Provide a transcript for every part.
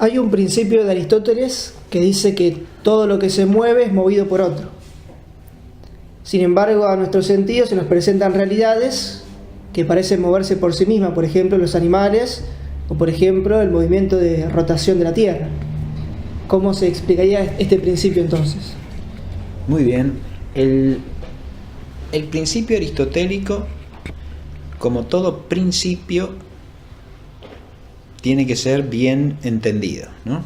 Hay un principio de Aristóteles que dice que todo lo que se mueve es movido por otro. Sin embargo, a nuestros sentidos se nos presentan realidades que parecen moverse por sí mismas, por ejemplo, los animales o, por ejemplo, el movimiento de rotación de la Tierra. ¿Cómo se explicaría este principio entonces? Muy bien. El principio aristotélico, como todo principio, tiene que ser bien entendido, ¿no?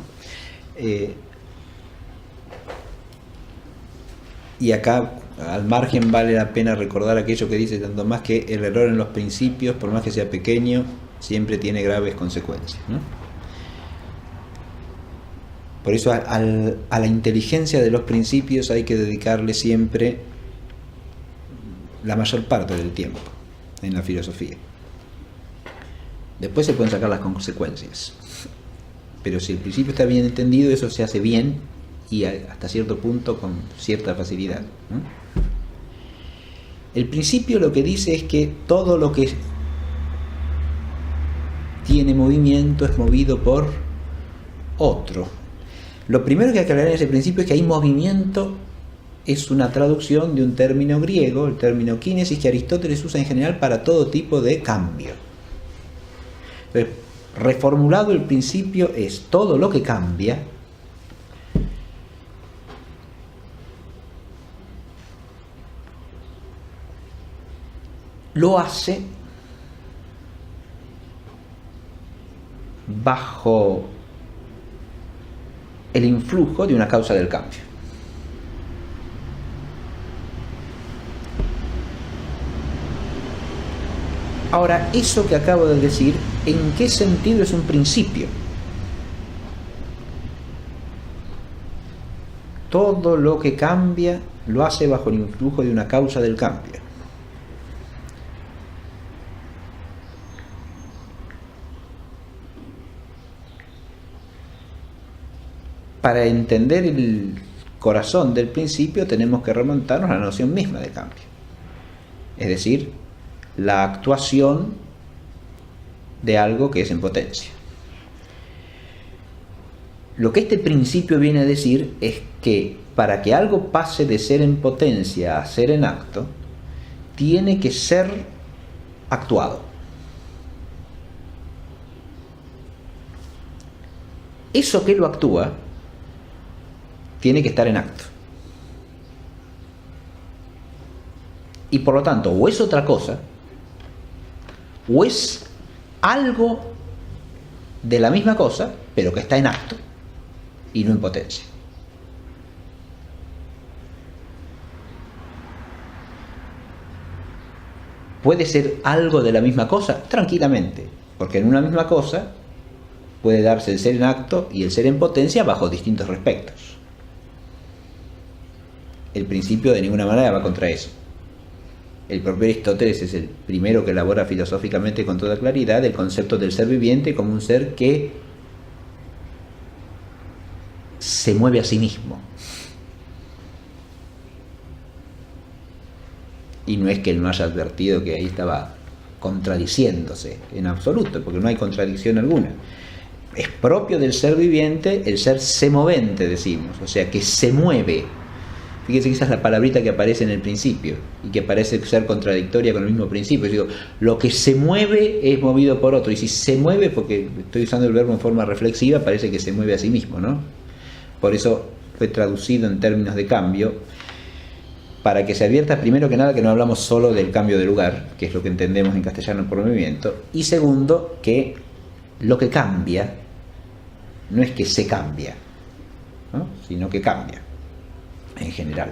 Y acá, al margen, vale la pena recordar aquello que dice tanto más, que el error en los principios, por más que sea pequeño, siempre tiene graves consecuencias, ¿no? Por eso a la inteligencia de los principios hay que dedicarle siempre la mayor parte del tiempo en la filosofía. Después se pueden sacar las consecuencias, pero si el principio está bien entendido, eso se hace bien y hasta cierto punto con cierta facilidad, ¿no? El principio lo que dice es que todo lo que tiene movimiento es movido por otro. Lo primero que hay que aclarar en ese principio es que hay movimiento, es una traducción de un término griego, el término kinesis, que Aristóteles usa en general para todo tipo de cambio. Entonces, reformulado, el principio es: todo lo que cambia lo hace bajo el influjo de una causa del cambio. Ahora, eso que acabo de decir, ¿en qué sentido es un principio? Todo lo que cambia lo hace bajo el influjo de una causa del cambio. Para entender el corazón del principio tenemos que remontarnos a la noción misma de cambio. Es decir, la actuación de algo que es en potencia. Lo que este principio viene a decir es que para que algo pase de ser en potencia a ser en acto, tiene que ser actuado. Eso que lo actúa tiene que estar en acto. Y por lo tanto, o es otra cosa, o es algo de la misma cosa, pero que está en acto y no en potencia. ¿Puede ser algo de la misma cosa? Tranquilamente, porque en una misma cosa puede darse el ser en acto y el ser en potencia bajo distintos respectos. El principio de ninguna manera va contra eso. El propio Aristóteles es el primero que elabora filosóficamente con toda claridad el concepto del ser viviente como un ser que se mueve a sí mismo. Y no es que él no haya advertido que ahí estaba contradiciéndose en absoluto, porque no hay contradicción alguna. Es propio del ser viviente el ser semovente, decimos, o sea, que se mueve. Fíjense que esa es la palabrita que aparece en el principio y que parece ser contradictoria con el mismo principio. Yo digo, lo que se mueve es movido por otro, y si se mueve, porque estoy usando el verbo en forma reflexiva, parece que se mueve a sí mismo, ¿no? Por eso fue traducido en términos de cambio, para que se advierta primero que nada que no hablamos solo del cambio de lugar, que es lo que entendemos en castellano por movimiento, y segundo, que lo que cambia no es que se cambia, ¿no? Sino que cambia en general.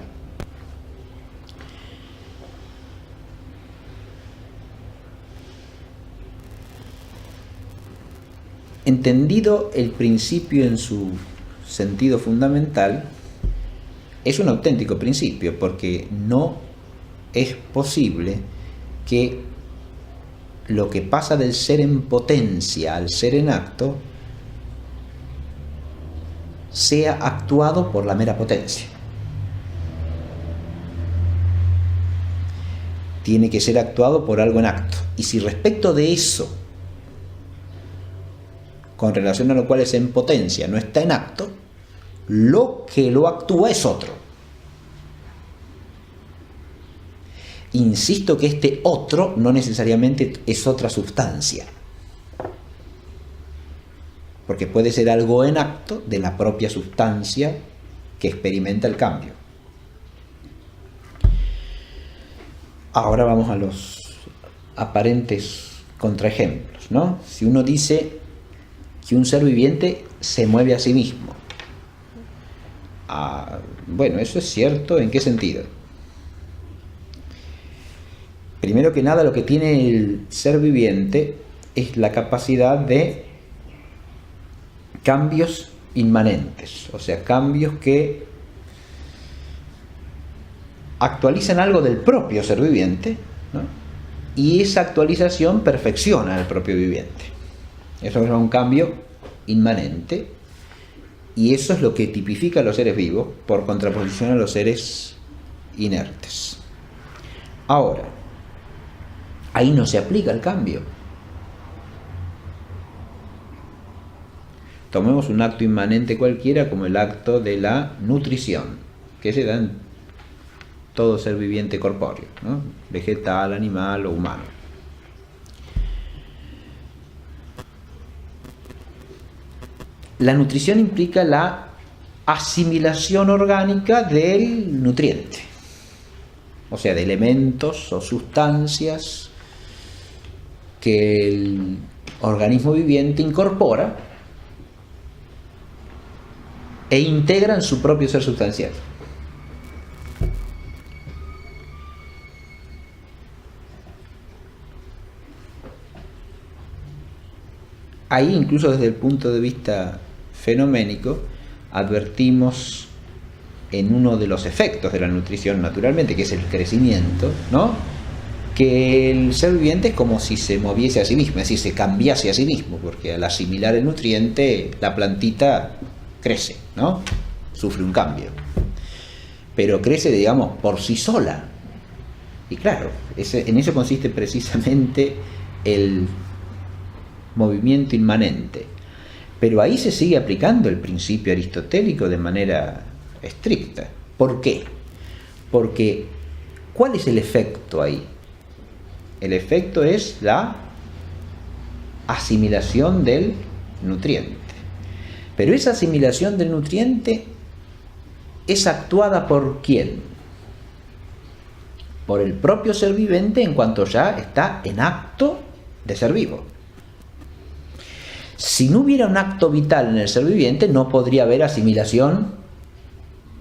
Entendido el principio en su sentido fundamental, es un auténtico principio, porque no es posible que lo que pasa del ser en potencia al ser en acto sea actuado por la mera potencia. Tiene que ser actuado por algo en acto. Y si respecto de eso con relación a lo cual es en potencia, no está en acto, lo que lo actúa es otro. Insisto que este otro no necesariamente es otra sustancia, porque puede ser algo en acto de la propia sustancia que experimenta el cambio. Ahora vamos a los aparentes contraejemplos, ¿no? Si uno dice que un ser viviente se mueve a sí mismo, bueno, eso es cierto, ¿en qué sentido? Primero que nada, lo que tiene el ser viviente es la capacidad de cambios inmanentes, o sea, cambios que actualizan algo del propio ser viviente, ¿no? Y esa actualización perfecciona al propio viviente. Eso es un cambio inmanente, y eso es lo que tipifica a los seres vivos por contraposición a los seres inertes. Ahora, ahí no se aplica el cambio. Tomemos un acto inmanente cualquiera como el acto de la nutrición, que se da en todo ser viviente corpóreo, ¿no? Vegetal, animal o humano. La nutrición implica la asimilación orgánica del nutriente, o sea, de elementos o sustancias que el organismo viviente incorpora e integra en su propio ser sustancial. Ahí, incluso desde el punto de vista fenoménico, advertimos en uno de los efectos de la nutrición, naturalmente, que es el crecimiento, ¿no?, que el ser viviente es como si se moviese a sí mismo, es decir, se cambiase a sí mismo, porque al asimilar el nutriente, la plantita crece, ¿no?, sufre un cambio, pero crece, digamos, por sí sola. Y claro, en eso consiste precisamente el movimiento inmanente. Pero ahí se sigue aplicando el principio aristotélico de manera estricta. ¿Por qué? Porque ¿cuál es el efecto ahí? El efecto es la asimilación del nutriente. Pero esa asimilación del nutriente es actuada ¿por quién? Por el propio ser viviente en cuanto ya está en acto de ser vivo. Si no hubiera un acto vital en el ser viviente, no podría haber asimilación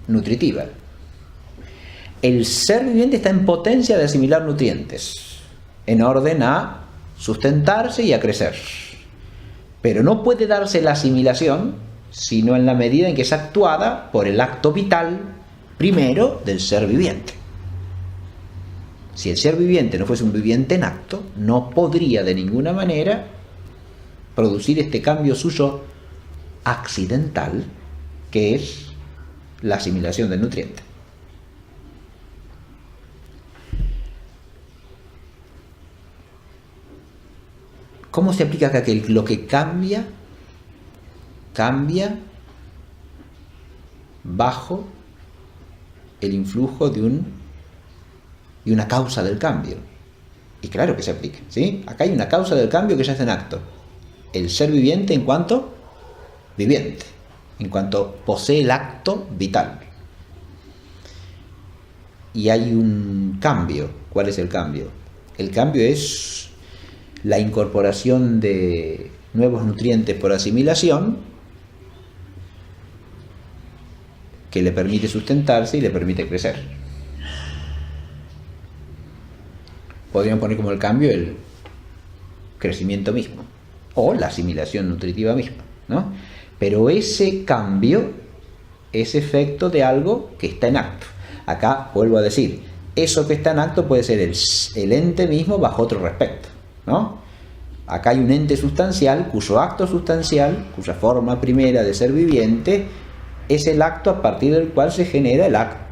nutritiva. El ser viviente está en potencia de asimilar nutrientes, en orden a sustentarse y a crecer. Pero no puede darse la asimilación sino en la medida en que es actuada por el acto vital primero del ser viviente. Si el ser viviente no fuese un viviente en acto, no podría de ninguna manera producir este cambio suyo accidental, que es la asimilación del nutriente. ¿Cómo se aplica acá que lo que cambia bajo el influjo de una causa del cambio? Y claro que se aplica, ¿sí? Acá hay una causa del cambio que ya está en acto. El ser viviente en cuanto viviente, en cuanto posee el acto vital. Y hay un cambio. ¿Cuál es el cambio? El cambio es la incorporación de nuevos nutrientes por asimilación que le permite sustentarse y le permite crecer. Podríamos poner como el cambio el crecimiento mismo o la asimilación nutritiva misma, ¿no? Pero ese cambio es efecto de algo que está en acto. Acá vuelvo a decir, eso que está en acto puede ser el ente mismo bajo otro respecto, ¿no? Acá hay un ente sustancial cuyo acto sustancial, cuya forma primera de ser viviente, es el acto a partir del cual se genera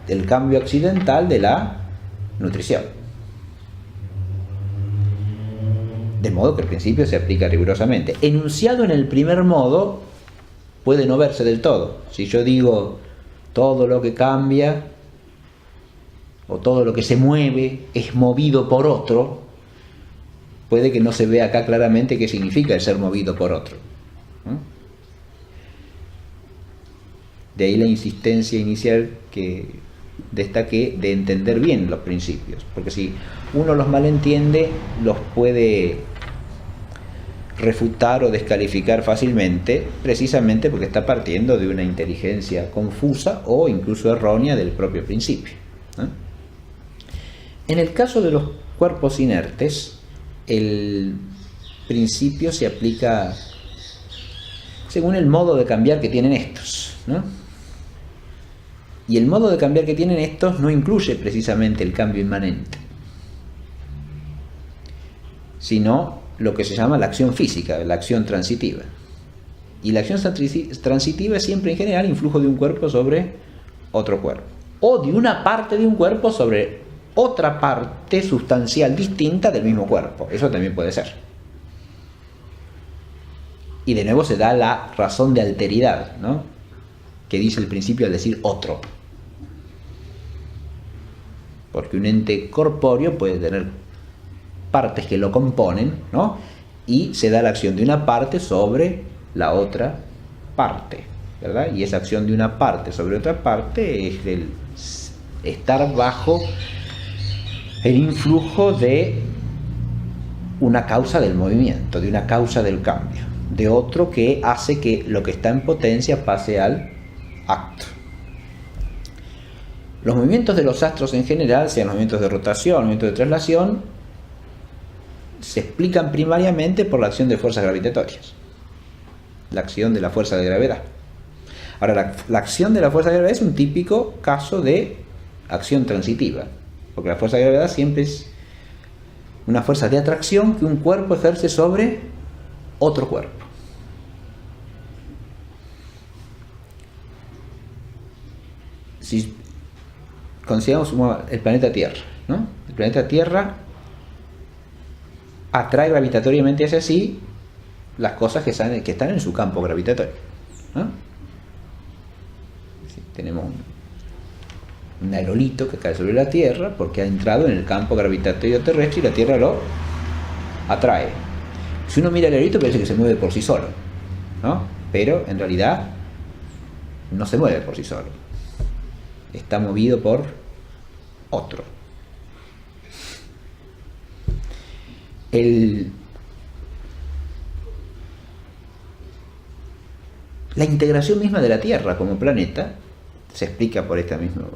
el cambio accidental de la nutrición. De modo que el principio se aplica rigurosamente. Enunciado en el primer modo, puede no verse del todo. Si yo digo todo lo que cambia o todo lo que se mueve es movido por otro, puede que no se vea acá claramente qué significa el ser movido por otro. De ahí la insistencia inicial que destaqué de entender bien los principios, porque si uno los malentiende, los puede refutar o descalificar fácilmente, precisamente porque está partiendo de una inteligencia confusa o incluso errónea del propio principio, ¿no? En el caso de los cuerpos inertes, el principio se aplica según el modo de cambiar que tienen estos, ¿no? Y el modo de cambiar que tienen estos no incluye precisamente el cambio inmanente, sino lo que se llama la acción física, la acción transitiva. Y la acción transitiva es siempre en general influjo de un cuerpo sobre otro cuerpo, o de una parte de un cuerpo sobre otra parte sustancial distinta del mismo cuerpo. Eso también puede ser. Y de nuevo se da la razón de alteridad, ¿no?, que dice el principio al decir otro. Porque un ente corpóreo puede tener partes que lo componen, ¿no?, y se da la acción de una parte sobre la otra parte, ¿verdad? Y esa acción de una parte sobre otra parte es el estar bajo el influjo de una causa del movimiento, de una causa del cambio, de otro que hace que lo que está en potencia pase al acto. Los movimientos de los astros en general, sean movimientos de rotación, movimientos de traslación, se explican primariamente por la acción de fuerzas gravitatorias, la acción de la fuerza de gravedad. Ahora, la acción de la fuerza de gravedad es un típico caso de acción transitiva, porque la fuerza de gravedad siempre es una fuerza de atracción que un cuerpo ejerce sobre otro cuerpo. Si consideramos el planeta Tierra, ¿no? El planeta Tierra atrae gravitatoriamente hacia sí las cosas que están en su campo gravitatorio, ¿no? Tenemos un aerolito que cae sobre la Tierra porque ha entrado en el campo gravitatorio terrestre y la Tierra lo atrae. Si uno mira el aerolito parece que se mueve por sí solo, ¿no? Pero en realidad no se mueve por sí solo, está movido por otro. La integración misma de la Tierra como planeta se explica por esta misma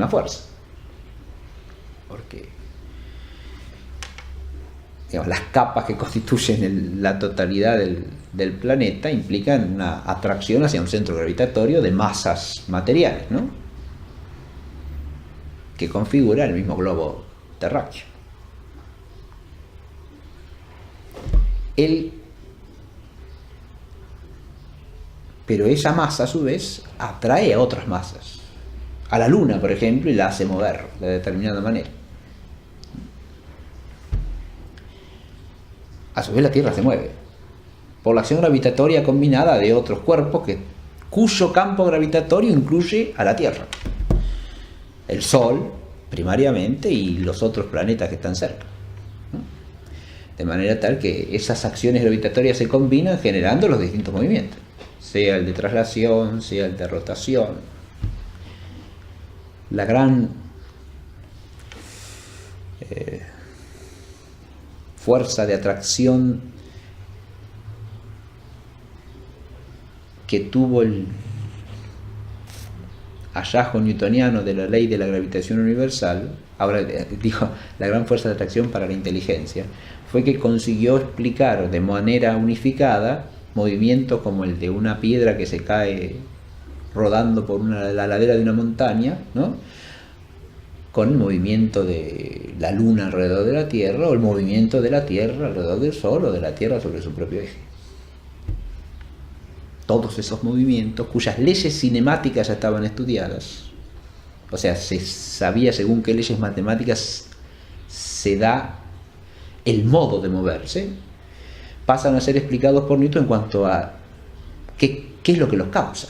fuerza, porque, digamos, las capas que constituyen la totalidad del planeta implican una atracción hacia un centro gravitatorio de masas materiales, ¿no?, que configura el mismo globo terráqueo. Pero esa masa a su vez atrae a otras masas, a la Luna por ejemplo, y la hace mover de determinada manera. A su vez la Tierra se mueve por la acción gravitatoria combinada de otros cuerpos cuyo campo gravitatorio incluye a la Tierra, el Sol primariamente y los otros planetas que están cerca, ¿no? De manera tal que esas acciones gravitatorias se combinan generando los distintos movimientos, sea el de traslación, sea el de rotación. La gran fuerza de atracción que tuvo el hallazgo newtoniano de la ley de la gravitación universal, ahora digo, la gran fuerza de atracción para la inteligencia, fue que consiguió explicar de manera unificada movimientos como el de una piedra que se cae rodando por la ladera de una montaña, ¿no?, con el movimiento de la Luna alrededor de la Tierra, o el movimiento de la Tierra alrededor del Sol, o de la Tierra sobre su propio eje. Todos esos movimientos, cuyas leyes cinemáticas ya estaban estudiadas, o sea, se sabía según qué leyes matemáticas se da el modo de moverse, pasan a ser explicados por Newton en cuanto a qué es lo que los causa,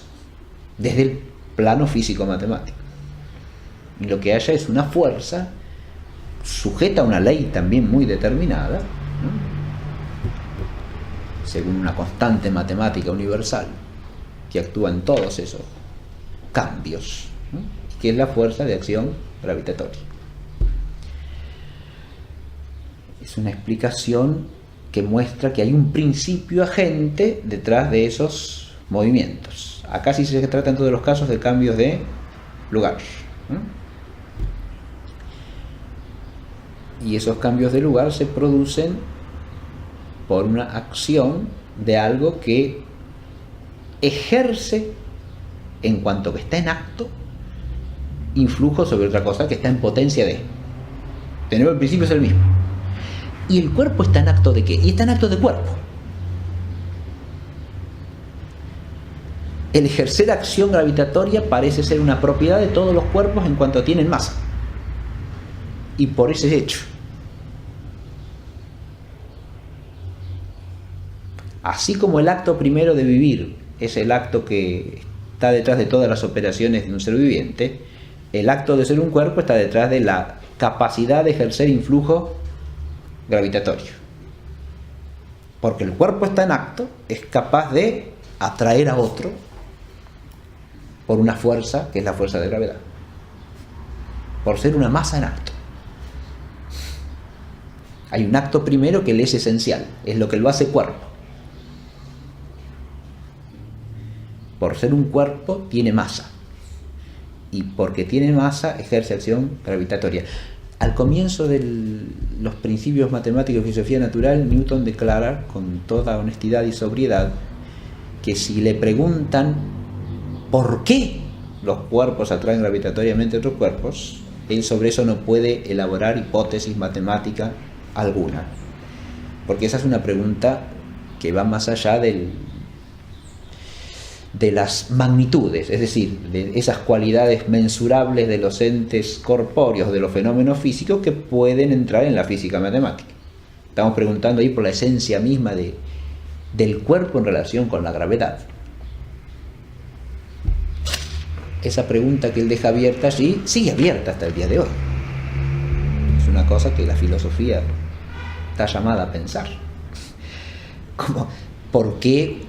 desde el plano físico-matemático. Y lo que haya es una fuerza sujeta a una ley también muy determinada, ¿no?, según una constante matemática universal que actúa en todos esos cambios, ¿no?, que es la fuerza de acción gravitatoria. Es una explicación que muestra que hay un principio agente detrás de esos movimientos. Acá sí se trata en todos los casos de cambios de lugar, ¿no? Y esos cambios de lugar se producen por una acción de algo que ejerce, en cuanto que está en acto, influjo sobre otra cosa que está en potencia de. De nuevo, el principio es el mismo. ¿Y el cuerpo está en acto de qué? Y está en acto de cuerpo. El ejercer acción gravitatoria parece ser una propiedad de todos los cuerpos en cuanto tienen masa. Y por ese hecho, así como el acto primero de vivir es el acto que está detrás de todas las operaciones de un ser viviente, el acto de ser un cuerpo está detrás de la capacidad de ejercer influjo gravitatorio. Porque el cuerpo está en acto, es capaz de atraer a otro por una fuerza que es la fuerza de gravedad, por ser una masa en acto. Hay un acto primero que le es esencial, es lo que lo hace cuerpo. Por ser un cuerpo tiene masa, y porque tiene masa ejerce acción gravitatoria. Al comienzo de los principios matemáticos de filosofía natural, Newton declara con toda honestidad y sobriedad que si le preguntan por qué los cuerpos atraen gravitatoriamente a otros cuerpos, él sobre eso no puede elaborar hipótesis matemática alguna, porque esa es una pregunta que va más allá de las magnitudes, es decir, de esas cualidades mensurables de los entes corpóreos, de los fenómenos físicos que pueden entrar en la física matemática. Estamos preguntando ahí por la esencia misma del cuerpo en relación con la gravedad. Esa pregunta que él deja abierta allí sigue abierta hasta el día de hoy. Es una cosa que la filosofía está llamada a pensar. Como, ¿por qué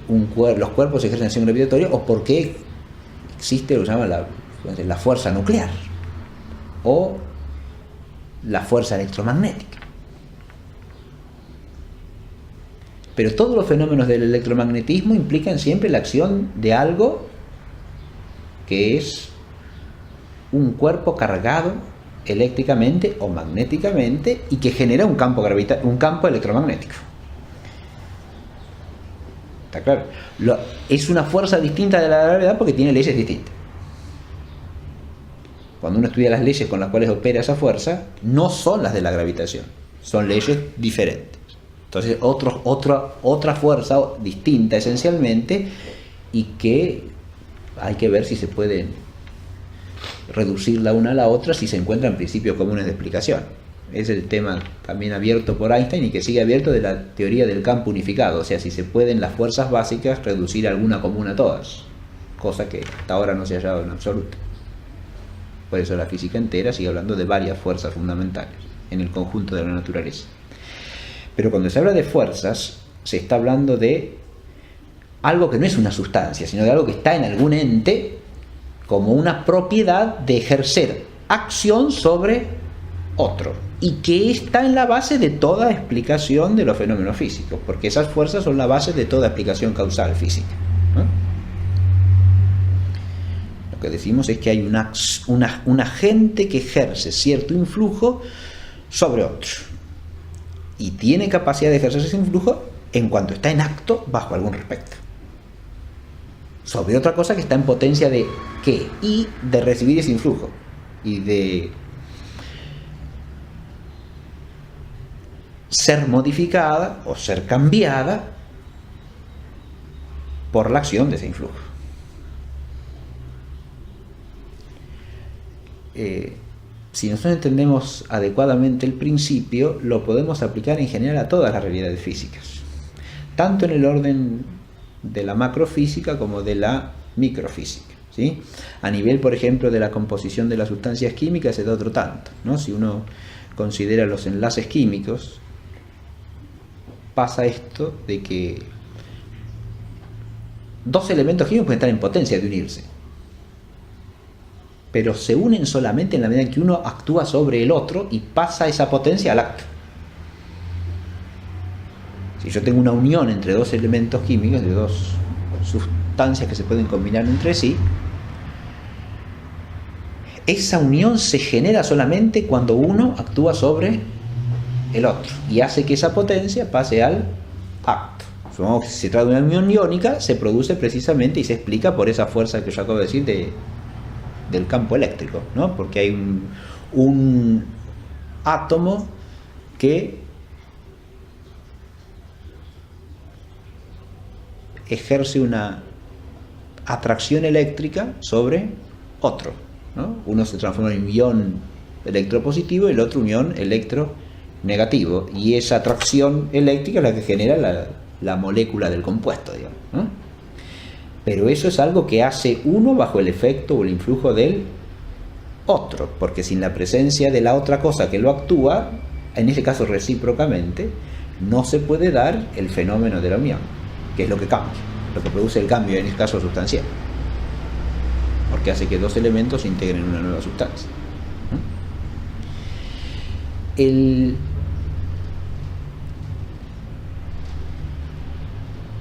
los cuerpos ejercen acción gravitatoria? ¿O por qué existe lo que se llama la fuerza nuclear? ¿O la fuerza electromagnética? Pero todos los fenómenos del electromagnetismo implican siempre la acción de algo que es un cuerpo cargado eléctricamente o magnéticamente y que genera un campo electromagnético. ¿Está claro? Es una fuerza distinta de la gravedad porque tiene leyes distintas. Cuando uno estudia las leyes con las cuales opera esa fuerza, no son las de la gravitación, son leyes diferentes. Entonces, otra fuerza distinta esencialmente, y que hay que ver si se puede reducir la una a la otra si se encuentran principios comunes de explicación. Es el tema también abierto por Einstein y que sigue abierto de la teoría del campo unificado, o sea, si se pueden las fuerzas básicas reducir alguna común a todas, cosa que hasta ahora no se ha hallado en absoluto. Por eso la física entera sigue hablando de varias fuerzas fundamentales en el conjunto de la naturaleza. Pero cuando se habla de fuerzas, se está hablando de algo que no es una sustancia, sino de algo que está en algún ente como una propiedad de ejercer acción sobre otro, y que está en la base de toda explicación de los fenómenos físicos, porque esas fuerzas son la base de toda explicación causal física, ¿no? Lo que decimos es que hay un agente que ejerce cierto influjo sobre otro, y tiene capacidad de ejercer ese influjo en cuanto está en acto bajo algún respecto, sobre otra cosa que está en potencia de ¿qué? Y de recibir ese influjo, y de ser modificada o ser cambiada por la acción de ese influjo. si nosotros entendemos adecuadamente el principio, lo podemos aplicar en general a todas las realidades físicas, tanto en el orden de la macrofísica como de la microfísica, ¿sí? A nivel, por ejemplo, de la composición de las sustancias químicas se da otro tanto, ¿no? Si uno considera los enlaces químicos, pasa esto de que dos elementos químicos pueden estar en potencia de unirse, pero se unen solamente en la medida en que uno actúa sobre el otro y pasa esa potencia al acto. Si yo tengo una unión entre dos elementos químicos, de dos sustancias que se pueden combinar entre sí, esa unión se genera solamente cuando uno actúa sobre el otro y hace que esa potencia pase al acto. Supongamos que si se trata de una unión iónica, se produce precisamente y se explica por esa fuerza que yo acabo de decir del campo eléctrico, ¿no? Porque hay un átomo que ejerce una atracción eléctrica sobre otro, ¿no? Uno se transforma en un ion electropositivo y el otro un ion electronegativo, y esa atracción eléctrica es la que genera la molécula del compuesto, digamos, ¿no? Pero eso es algo que hace uno bajo el efecto o el influjo del otro, porque sin la presencia de la otra cosa que lo actúa, en este caso recíprocamente, no se puede dar el fenómeno de la unión, que es lo que cambia, lo que produce el cambio, en este caso sustancial, porque hace que dos elementos se integren en una nueva sustancia.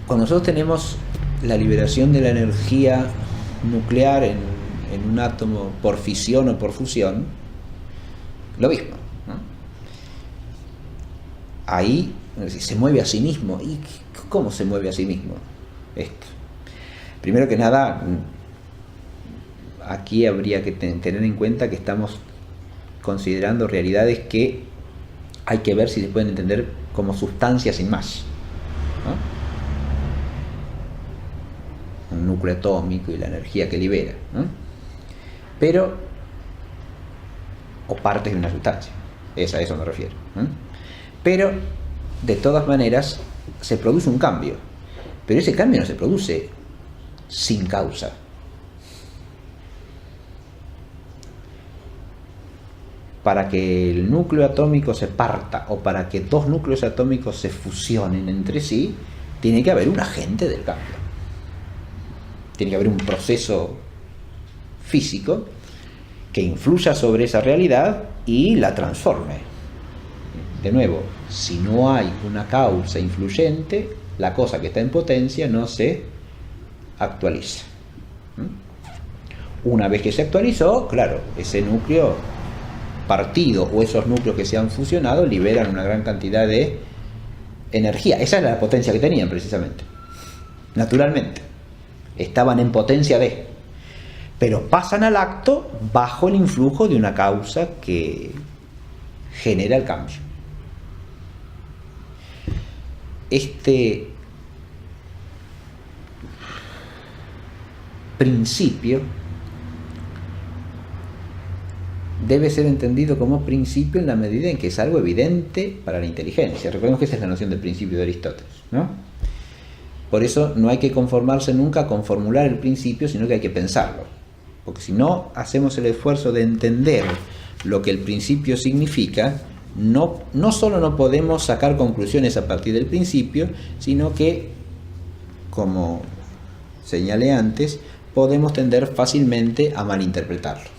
Cuando nosotros tenemos la liberación de la energía nuclear en un átomo por fisión o por fusión, lo mismo, ¿no? Ahí se mueve a sí mismo. ¿Y cómo se mueve a sí mismo esto? Primero que nada, aquí habría que tener en cuenta que estamos considerando realidades que hay que ver si se pueden entender como sustancias sin más, ¿no? Un núcleo atómico y la energía que libera, ¿no? Pero, o partes de una sustancia, a eso me refiero, ¿no? Pero, de todas maneras, se produce un cambio, pero ese cambio no se produce sin causa. Para que el núcleo atómico se parta o para que dos núcleos atómicos se fusionen entre sí, tiene que haber un agente del cambio. Tiene que haber un proceso físico que influya sobre esa realidad y la transforme. De nuevo, si no hay una causa influyente, la cosa que está en potencia no se actualiza. Una vez que se actualizó, claro, ese núcleo partido o esos núcleos que se han fusionado liberan una gran cantidad de energía. Esa era la potencia que tenían precisamente. Naturalmente, estaban en potencia de, pero pasan al acto bajo el influjo de una causa que genera el cambio. Este principio debe ser entendido como principio en la medida en que es algo evidente para la inteligencia. Recordemos que esa es la noción del principio de Aristóteles, ¿no? Por eso no hay que conformarse nunca con formular el principio, sino que hay que pensarlo. Porque si no hacemos el esfuerzo de entender lo que el principio significa, no solo no podemos sacar conclusiones a partir del principio, sino que, como señalé antes, podemos tender fácilmente a malinterpretarlo.